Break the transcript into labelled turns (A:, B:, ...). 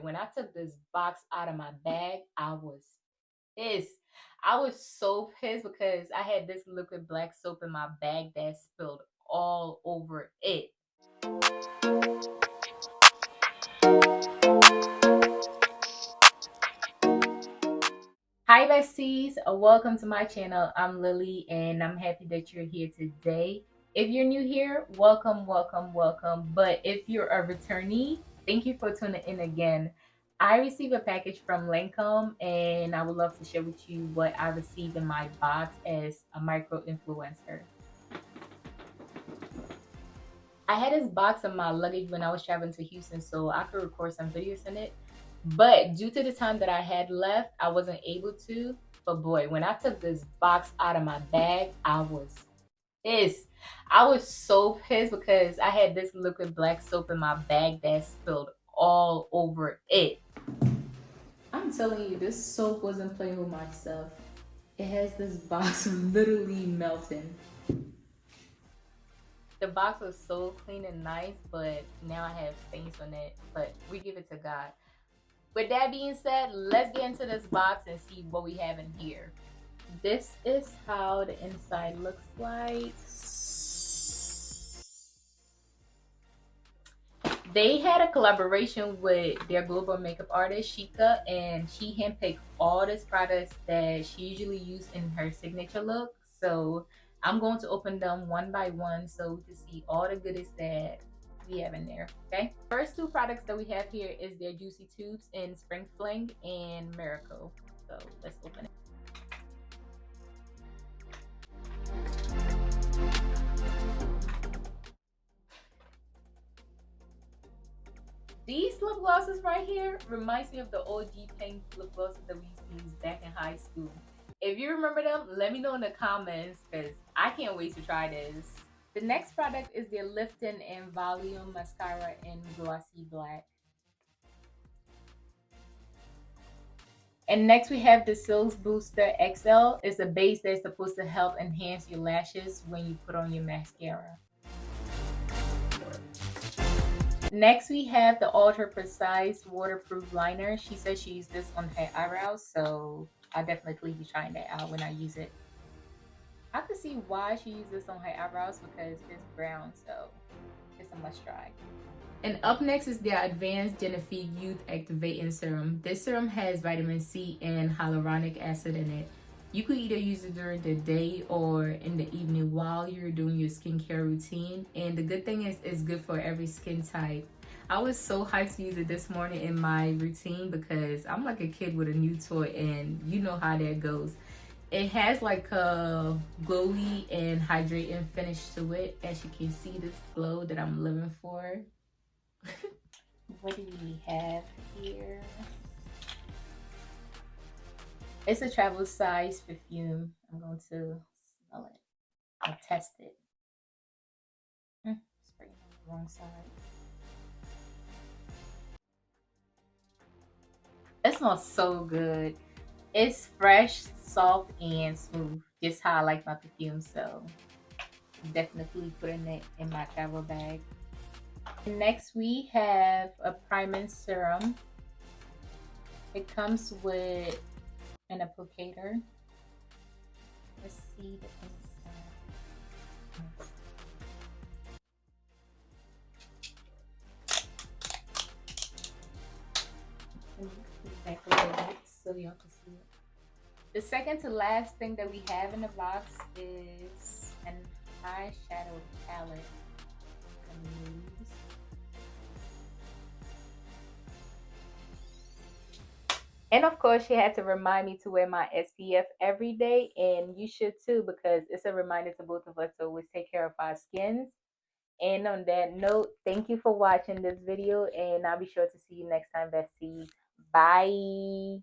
A: When I took this box out of my bag, I was pissed. I was so pissed because I had this liquid black soap in my bag that spilled all over it. Hi besties, welcome to my channel. I'm Lily and I'm happy that you're here today. If you're new here, welcome, welcome, welcome. But if you're a returnee, thank you for tuning in again. I received a package from Lancome and I would love to share with you what I received in my box as a micro influencer. I had this box in my luggage when I was traveling to Houston so I could record some videos in it. But due to the time that I had left, I wasn't able to. But boy, when I took this box out of my bag, I was pissed. I was so pissed because I had this liquid black soap in my bag that spilled all over it. I'm telling you, this soap wasn't playing with my stuff. It has this box literally melting. The box was so clean and nice, but now I have stains on it. But we give it to God. With that being said, let's get into this box and see what we have in here. This is how the inside looks like. They had a collaboration with their global makeup artist, Shika, and she handpicked all these products that she usually uses in her signature look. So I'm going to open them one by one so we can see all the goodies that we have in there. Okay, first two products that we have here is their Juicy Tubes in Spring Fling and Miracle. So let's open it. These lip glosses right here reminds me of the OG pink lip glosses that we used to use back in high school. If you remember them, let me know in the comments because I can't wait to try this. The next product is their Lifting and Volume Mascara in Glossy Black. And next we have the Silks Booster XL. It's a base that's supposed to help enhance your lashes when you put on your mascara. Next we have the Ultra Precise Waterproof Liner. She says she used this on her eyebrows, so I'll definitely be trying that out when I use it. I could see why she used this on her eyebrows because it's brown, so it's a must try. And up next is their Advanced Genifique Youth Activating Serum. This serum has vitamin C and hyaluronic acid in it. You could either use it during the day or in the evening while you're doing your skincare routine. And the good thing is it's good for every skin type. I was so hyped to use it this morning in my routine because I'm like a kid with a new toy and you know how that goes. It has like a glowy and hydrating finish to it. As you can see, this glow that I'm living for. What do we have here? It's a travel size perfume. I'm going to smell it. I'll test it. Spraying on the wrong side. It smells so good. It's fresh, soft, and smooth. Just how I like my perfume. So definitely putting it in my travel bag. Next we have a priming serum. It comes with an applicator. Let's see the inside. Back a little bit so y'all can see it. The second to last thing that we have in the box is an eyeshadow palette. And of course, she had to remind me to wear my SPF every day, and you should too, because it's a reminder to both of us to always take care of our skins. And on that note, thank you for watching this video, and I'll be sure to see you next time, besties. Bye.